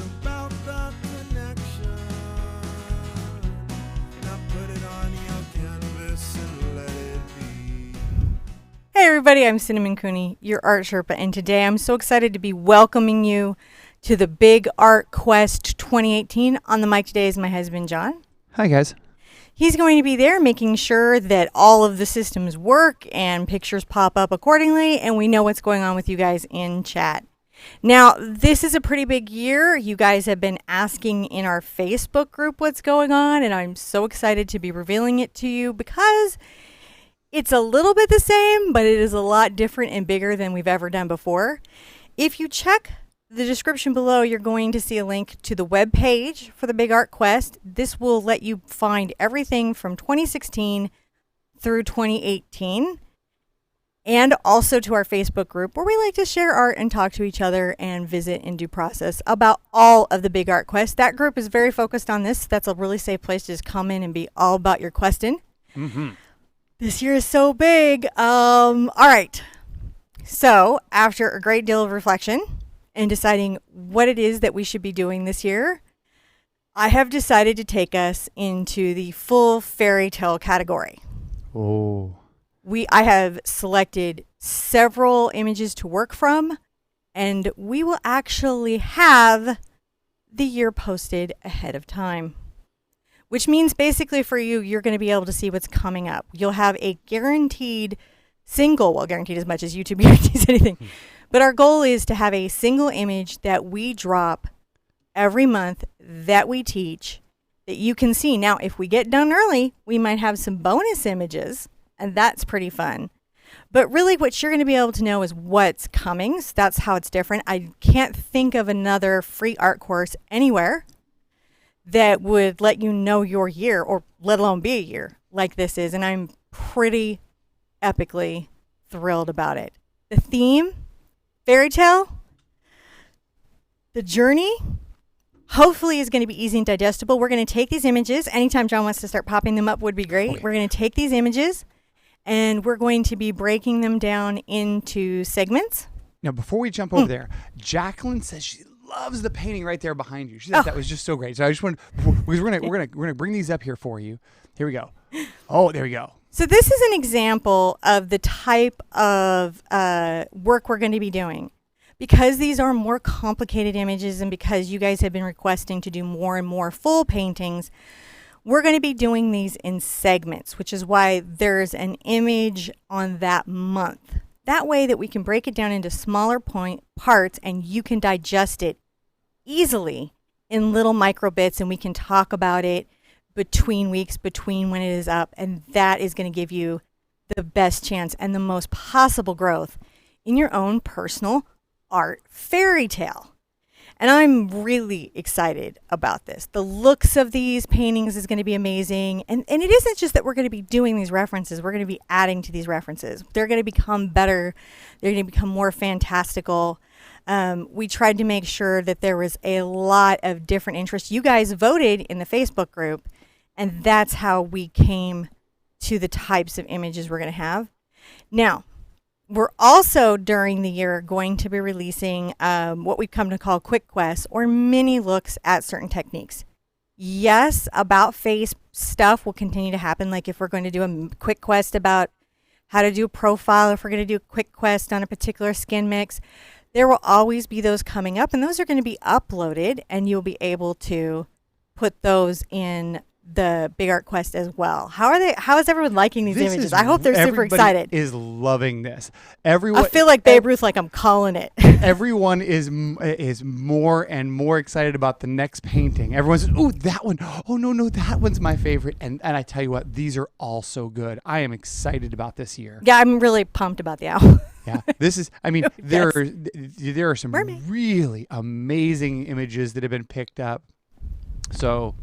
about the connection. Now put it on your canvas and let it be. Hey everybody, I'm Cinnamon Cooney, your Art Sherpa, and today I'm so excited to be welcoming you to the Big Art Quest 2018. On the mic today is my husband, John. Hi, guys. He's going to be there making sure that all of the systems work and pictures pop up accordingly, and we know what's going on with you guys in chat. Now, this is a pretty big year. You guys have been asking in our Facebook group what's going on, and I'm so excited to be revealing it to you because it's a little bit the same, but it is a lot different and bigger than we've ever done before. If you check the description below, you're going to see a link to the web page for the Big Art Quest. This will let you find everything from 2016 through 2018, and also to our Facebook group where we like to share art and talk to each other and visit and do process about all of the Big Art Quest. That group is very focused on this. That's a really safe place to just come in and be all about your questing. Mm-hmm. This year is so big. All right. So after a great deal of reflection and deciding what it is that we should be doing this year, I have decided to take us into the full fairytale category. Oh. I have selected several images to work from, and we will actually have the year posted ahead of time, which means basically for you, you're going to be able to see what's coming up. You'll have a guaranteed guaranteed as much as YouTube guarantees anything. But our goal is to have a single image that we drop every month that we teach that you can see. Now, if we get done early, we might have some bonus images, and that's pretty fun. But really what you're going to be able to know is what's coming. So that's how it's different. I can't think of another free art course anywhere that would let you know your year, or let alone be a year like this is. And I'm pretty epically thrilled about it. The theme, Fairytale, the journey, hopefully is going to be easy and digestible. We're going to take these images. Anytime John wants to start popping them up would be great. Oh, yeah. We're going to take these images and we're going to be breaking them down into segments. Now, before we jump over there, Jacqueline says she loves the painting right there behind you. She said that was just so great. So I just want, because we're gonna bring these up here for you. Here we go. Oh, there we go. So this is an example of the type of work we're going to be doing. Because these are more complicated images and because you guys have been requesting to do more and more full paintings, we're going to be doing these in segments, which is why there's an image on that month. That way that we can break it down into smaller parts and you can digest it easily in little micro bits, and we can talk about it between weeks, between when it is up, and that is going to give you the best chance and the most possible growth in your own personal art fairy tale. And I'm really excited about this. The looks of these paintings is going to be amazing. And it isn't just that we're going to be doing these references. We're going to be adding to these references. They're going to become better. They're going to become more fantastical. We tried to make sure that there was a lot of different interests. You guys voted in the Facebook group, and that's how we came to the types of images we're going to have. Now, we're also during the year going to be releasing what we've come to call quick quests, or mini looks at certain techniques. Yes, about face stuff will continue to happen. Like if we're going to do a quick quest about how to do a profile, if we're going to do a quick quest on a particular skin mix, there will always be those coming up, and those are going to be uploaded, and you'll be able to put those in the Big Art Quest as well. How is everyone liking these images? I hope they're super excited. Everybody is loving this. I feel like Babe Ruth, like I'm calling it. Everyone is more and more excited about the next painting. Everyone says, "Oh, that one. Oh no, that one's my favorite." And I tell you what, these are all so good. I am excited about this year. Yeah, I'm really pumped about the owl. Yeah, this is. I mean, there are some really amazing images that have been picked up. So.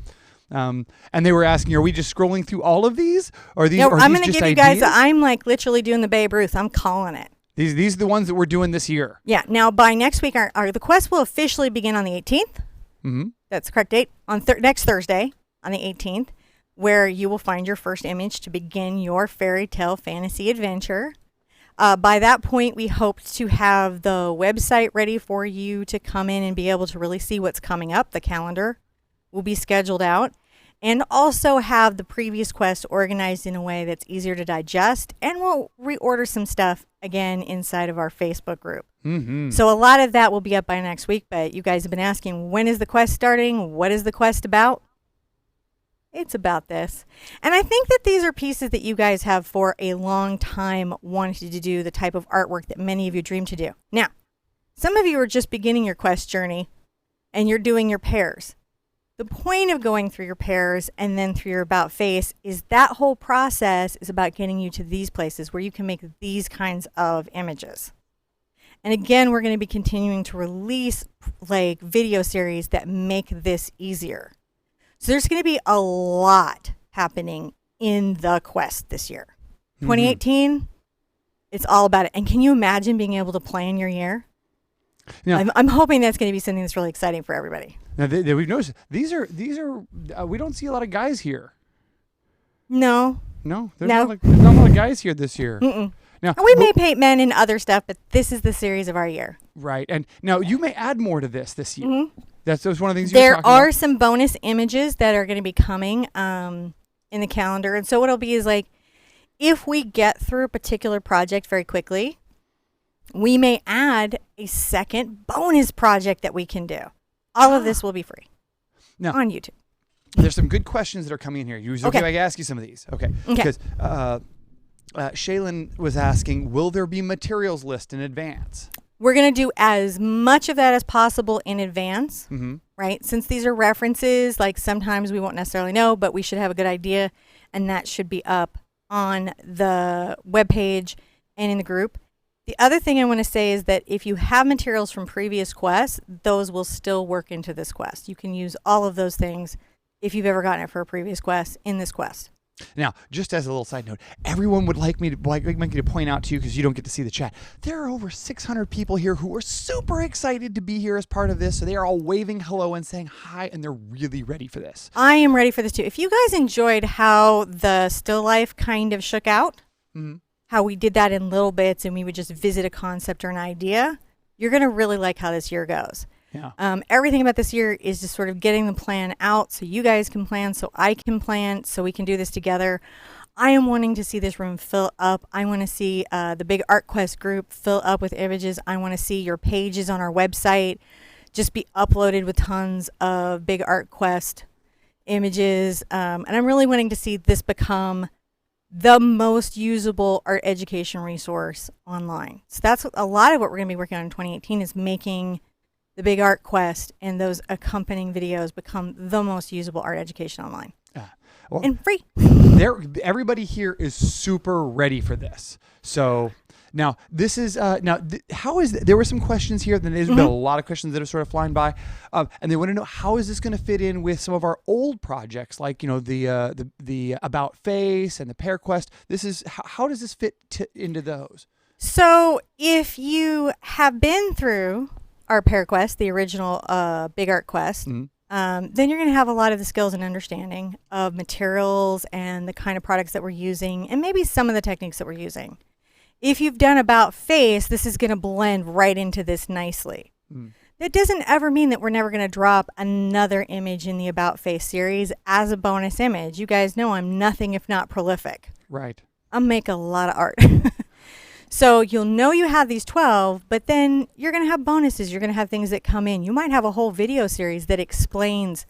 And they were asking, are we just scrolling through all of these? Or these? No, are I'm these going to just give you ideas? guys, I'm like literally doing the Babe Ruth. I'm calling it. These are the ones that we're doing this year. Yeah. Now, by next week, the quest will officially begin on the 18th. Mm-hmm. That's the correct date. On next Thursday, on the 18th, where you will find your first image to begin your fairy tale fantasy adventure. By that point, we hope to have the website ready for you to come in and be able to really see what's coming up. The calendar will be scheduled out, and also have the previous quest organized in a way that's easier to digest. And we'll reorder some stuff again inside of our Facebook group. Mm-hmm. So a lot of that will be up by next week. But you guys have been asking, when is the quest starting? What is the quest about? It's about this. And I think that these are pieces that you guys have for a long time wanted to do, the type of artwork that many of you dream to do. Now, some of you are just beginning your quest journey and you're doing your pairs. The point of going through your pairs and then through your about face is that whole process is about getting you to these places where you can make these kinds of images. And again, we're going to be continuing to release like video series that make this easier. So there's going to be a lot happening in the quest this year. 2018, it's all about it. And can you imagine being able to plan your year? Yeah. I'm hoping that's going to be something that's really exciting for everybody. Now, we've noticed these are we don't see a lot of guys here. No. No, there's not a lot of guys here this year. Mm-mm. Now, we may paint men and other stuff, but this is the series of our year. Right. And now you may add more to this year. Mm-hmm. That's one of the things you're there talking are about. some bonus images that are going to be coming in the calendar. And so what it'll be is like, if we get through a particular project very quickly, we may add a second bonus project that we can do. All of this will be free on YouTube. There's some good questions that are coming in here. Okay, if I can ask you some of these. Okay. Because Shaylin was asking, will there be materials list in advance? We're going to do as much of that as possible in advance, right? Since these are references, like sometimes we won't necessarily know, but we should have a good idea, and that should be up on the webpage and in the group. The other thing I want to say is that if you have materials from previous quests, those will still work into this quest. You can use all of those things if you've ever gotten it for a previous quest in this quest. Now, just as a little side note, everyone would like me to point out to you, because you don't get to see the chat, there are over 600 people here who are super excited to be here as part of this. So they are all waving hello and saying hi, and they're really ready for this. I am ready for this too. If you guys enjoyed how the still life kind of shook out, how we did that in little bits and we would just visit a concept or an idea, you're going to really like how this year goes. Yeah. Everything about this year is just sort of getting the plan out so you guys can plan, so I can plan, so we can do this together. I am wanting to see this room fill up. I want to see the big Art Quest group fill up with images. I want to see your pages on our website just be uploaded with tons of big Art Quest images. And I'm really wanting to see this become the most usable art education resource online. So that's a lot of what we're going to be working on in 2018 is making the big Art Quest and those accompanying videos become the most usable art education online. Well, and free. Everybody here is super ready for this. So now this is how is there were some questions here. There's been a lot of questions that are sort of flying by, and they want to know how is this going to fit in with some of our old projects, like the About Face and the Pair Quest. This is how does this fit into those? So if you have been through our Pair Quest, the original Big Art Quest, then you're going to have a lot of the skills and understanding of materials and the kind of products that we're using and maybe some of the techniques that we're using. If you've done About Face, this is going to blend right into this nicely. That doesn't ever mean that we're never going to drop another image in the About Face series as a bonus image. You guys know I'm nothing if not prolific. Right. I make a lot of art. So you'll know you have these 12, but then you're going to have bonuses. You're going to have things that come in. You might have a whole video series that explains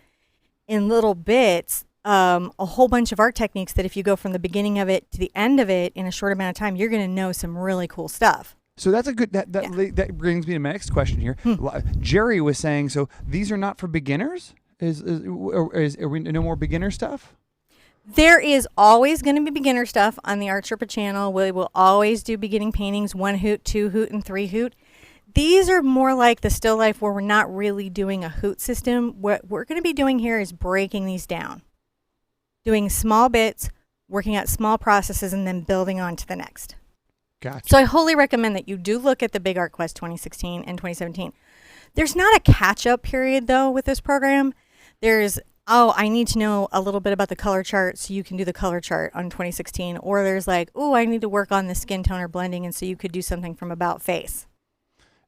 in little bits a whole bunch of art techniques that if you go from the beginning of it to the end of it in a short amount of time, you're going to know some really cool stuff. So that's a good, that brings me to my next question here. Jerry was saying, so these are not for beginners? Are we no more beginner stuff? There is always going to be beginner stuff on the Art Sherpa channel. We will always do beginning paintings, 1 hoot, 2 hoot, and 3 hoot. These are more like the still life where we're not really doing a hoot system. What we're going to be doing here is breaking these down, doing small bits, working out small processes, and then building on to the next. Gotcha. So I wholly recommend that you do look at the Big Art Quest 2016 and 2017. There's not a catch-up period, though, with this program. oh, I need to know a little bit about the color chart so you can do the color chart on 2016. Or there's like, oh, I need to work on the skin tone or blending, and so you could do something from about face.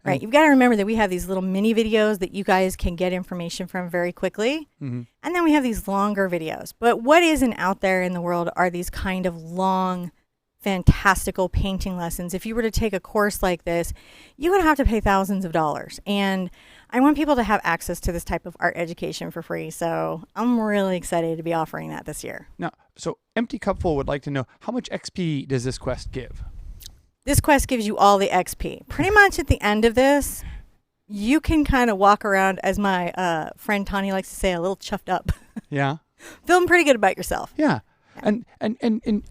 Right. You've got to remember that we have these little mini videos that you guys can get information from very quickly. And then we have these longer videos. But what isn't out there in the world are these kind of long, fantastical painting lessons. If you were to take a course like this, you would have to pay thousands of dollars. And I want people to have access to this type of art education for free. So I'm really excited to be offering that this year. Now, so Empty Cupful would like to know, how much XP does this quest give? This quest gives you all the XP. Pretty much at the end of this, you can kind of walk around, as my friend Tani likes to say, a little chuffed up. Yeah. Feeling pretty good about yourself. Yeah. And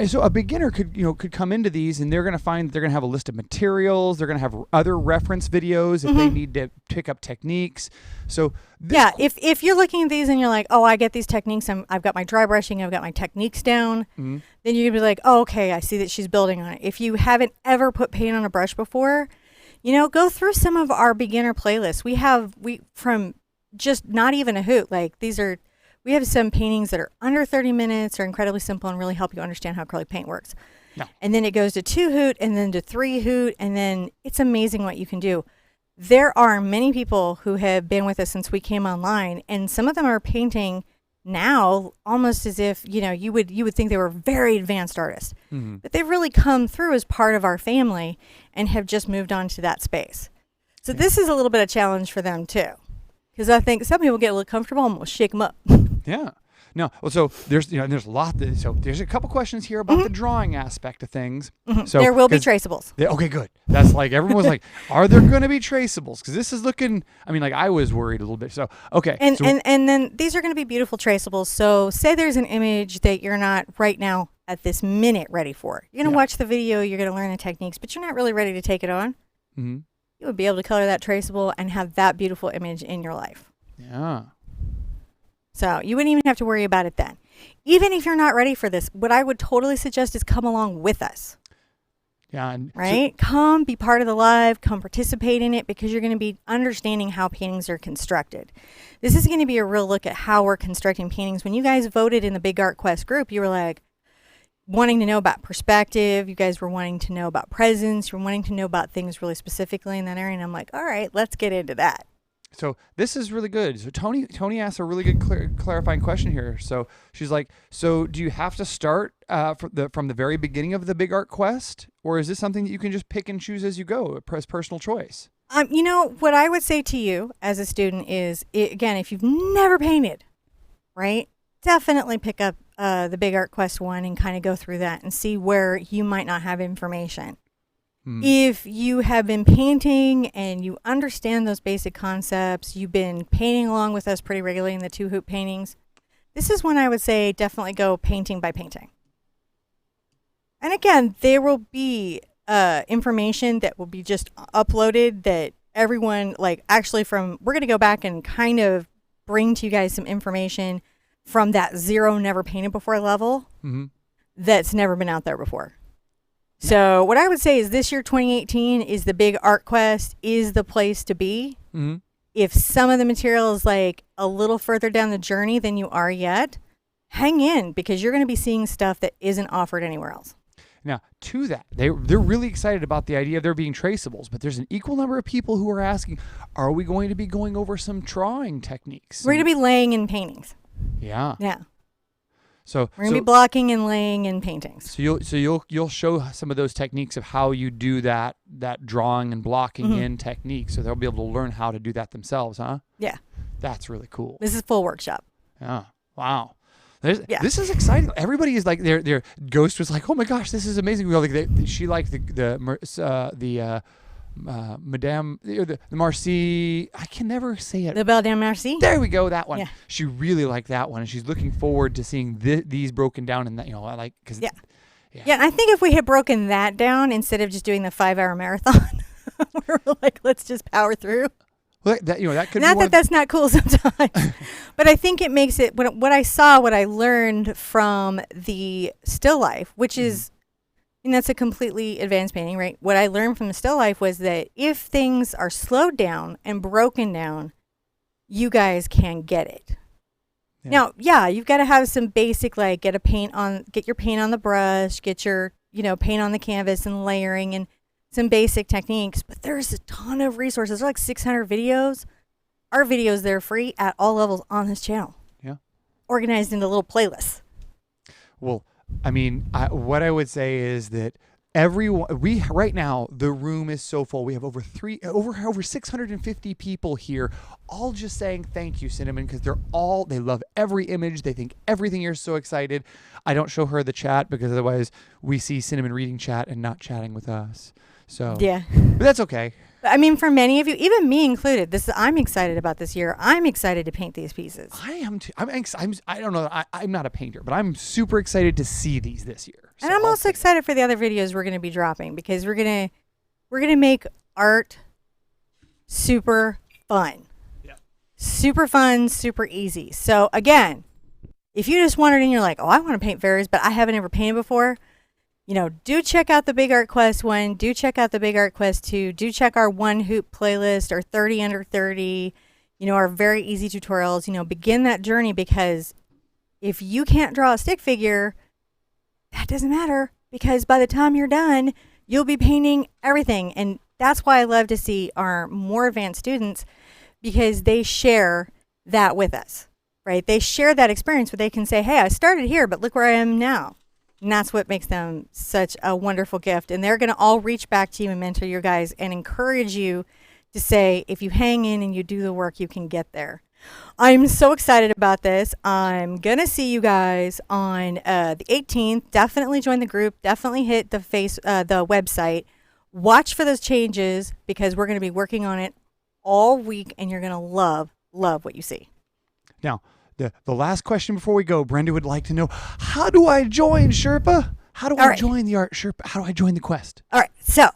so a beginner could come into these, and they're going to find they're going to have a list of materials. They're going to have other reference videos if they need to pick up techniques. So if you're looking at these and you're like, oh, I get these techniques. I've got my dry brushing. I've got my techniques down. Then you're gonna be like, oh, okay, I see that she's building on it. If you haven't ever put paint on a brush before, go through some of our beginner playlists. We from just not even a hoot. Like we have some paintings that are under 30 minutes, are incredibly simple, and really help you understand how acrylic paint works. No. And then it goes to 2 hoot, and then to 3 hoot, and then it's amazing what you can do. There are many people who have been with us since we came online, and some of them are painting now almost as if, you would think they were very advanced artists. But they've really come through as part of our family and have just moved on to that space. So this is a little bit of a challenge for them too. Because I think some people get a little comfortable and we'll shake them up. Yeah. No. Well, so there's a lot. So there's a couple questions here about the drawing aspect of things. So there will be traceables. Okay, good. That's like everyone was like, are there going to be traceables? Because this is looking. I mean, like I was worried a little bit. So okay. And then these are going to be beautiful traceables. So say there's an image that you're not right now at this minute ready for. You're going to watch the video. You're going to learn the techniques, but you're not really ready to take it on. You would be able to color that traceable and have that beautiful image in your life. Yeah. So you wouldn't even have to worry about it then. Even if you're not ready for this, what I would totally suggest is come along with us. Yeah. Right? Come be part of the live, come participate in it, because you're going to be understanding how paintings are constructed. This is going to be a real look at how we're constructing paintings. When you guys voted in the Big Art Quest group, you were like wanting to know about perspective. You guys were wanting to know about presence. You're wanting to know about things really specifically in that area. And I'm like, all right, let's get into that. So this is really good. So Tony asked a really good clarifying question here. So she's like, so do you have to start from the very beginning of the Big Art Quest, or is this something that you can just pick and choose as you go, as personal choice? What I would say to you as a student is, again, if you've never painted, right, definitely pick up the Big Art Quest 1 and kind of go through that and see where you might not have information. If you have been painting and you understand those basic concepts, you've been painting along with us pretty regularly in the 2 hoop paintings, this is when I would say definitely go painting by painting. And again, there will be information that will be just uploaded that everyone, we're going to go back and kind of bring to you guys some information from that 0 never painted before level that's never been out there before. So what I would say is this year, 2018, is the Big Art Quest is the place to be. If some of the material is like a little further down the journey than you are yet, hang in, because you're going to be seeing stuff that isn't offered anywhere else. Now, to that, they're really excited about the idea of there being traceables, but there's an equal number of people who are asking, are we going to be going over some drawing techniques? We're going to be laying in paintings. Yeah. Yeah. So we're going to be blocking and laying in paintings. So you'll show some of those techniques of how you do that drawing and blocking in technique, so they'll be able to learn how to do that themselves, huh? Yeah. That's really cool. This is full workshop. Yeah. Wow. This is exciting. Everybody is like, their Ghost was like, oh my gosh, this is amazing. She liked the Madame the Marcy. I can never say it. The Belle de Marcy. There we go. That one. Yeah. She really liked that one, and she's looking forward to seeing these broken down. And that, I like, because yeah. And I think if we had broken that down instead of just doing the 5-hour marathon, we're like, let's just power through. Well, that could not be that that's not cool sometimes, but I think it makes it. What I learned from the still life, which is. And that's a completely advanced painting, right? What I learned from the still life was that if things are slowed down and broken down, you guys can get it. Now, yeah, you've got to have some basic, like get your paint on the brush, get your, paint on the canvas and layering and some basic techniques. But there's a ton of resources. There's like 600 videos. Our videos, they're free at all levels on this channel. Yeah. Organized into little playlists. Well, I mean, what I would say is that right now the room is so full. We have over 650 people here, all just saying thank you, Cinnamon, because they love every image. They think everything. You're so excited. I don't show her the chat because otherwise we see Cinnamon reading chat and not chatting with us. So yeah, but that's okay. I mean, for many of you, even me included, I'm excited about this year. I'm excited to paint these pieces. I am too. I don't know. I'm not a painter, but I'm super excited to see these this year. So and I'm also excited for the other videos we're going to be dropping because we're gonna make art super fun. Yeah. Super fun, super easy. So again, if you just wondered and you're like, oh, I want to paint fairies, but I haven't ever painted before. Do check out the Big Art Quest 1. Do check out the Big Art Quest 2. Do check our One Hoop playlist, our 30 under 30, our very easy tutorials. Begin that journey because if you can't draw a stick figure, that doesn't matter because by the time you're done, you'll be painting everything. And that's why I love to see our more advanced students because they share that with us, right? They share that experience where they can say, hey, I started here, but look where I am now. And that's what makes them such a wonderful gift. And they're going to all reach back to you and mentor your guys and encourage you to say, if you hang in and you do the work, you can get there. I'm so excited about this. I'm going to see you guys on the 18th. Definitely join the group. Definitely hit the website. Watch for those changes because we're going to be working on it all week and you're going to love what you see. Now, the last question before we go, Brenda would like to know, how do I join Sherpa? How do I join the Art Sherpa? How do I join the quest? All right. So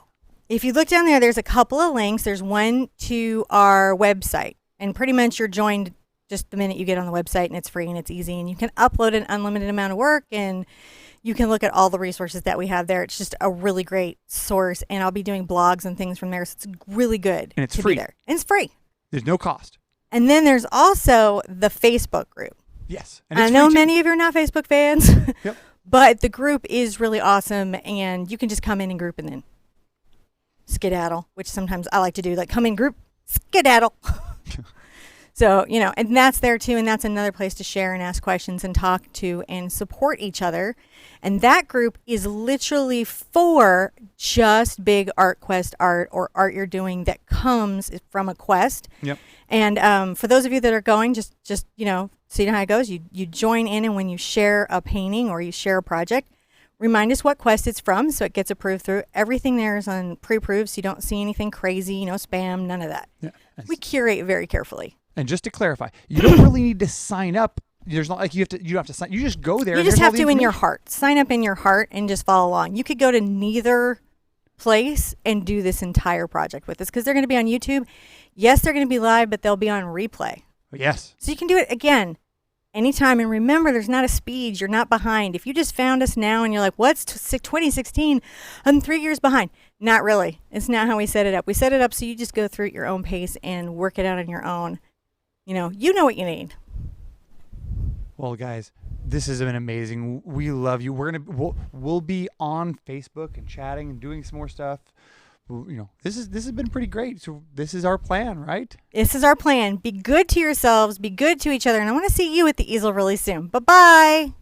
if you look down there, there's a couple of links. There's one to our website. And pretty much you're joined just the minute you get on the website and it's free and it's easy. And you can upload an unlimited amount of work and you can look at all the resources that we have there. It's just a really great source. And I'll be doing blogs and things from there. So it's really good. And it's free. Be there. And it's free. There's no cost. And then there's also the Facebook group. Yes. And I know many of you are not Facebook fans, yep. But the group is really awesome. And you can just come in group and then skedaddle, which sometimes I like to do, like come in group, skedaddle. So, and that's there too. And that's another place to share and ask questions and talk to and support each other. And that group is literally for just big Art Quest art or art you're doing that comes from a quest. Yep. And for those of you that are going, just so you know how it goes, you join in, and when you share a painting or you share a project, remind us what quest it's from so it gets approved through. Everything there is on pre-approved, so you don't see anything crazy, no spam, none of that. Yeah. We curate very carefully. And just to clarify, you don't really need to sign up. There's not like you don't have to sign. You just go there. You just have to in your heart. Sign up in your heart and just follow along. You could go to neither place and do this entire project with us because they're going to be on YouTube. Yes, they're going to be live, but they'll be on replay. Yes. So you can do it again anytime. And remember, there's not a speed. You're not behind. If you just found us now and you're like, what's 2016? I'm 3 years behind. Not really. It's not how we set it up. We set it up so you just go through at your own pace and work it out on your own. You know what you need. Well, guys, this has been amazing. We love you. We'll be on Facebook and chatting and doing some more stuff. This has been pretty great. So this is our plan, right? This is our plan. Be good to yourselves. Be good to each other. And I want to see you at the easel really soon. Bye-bye.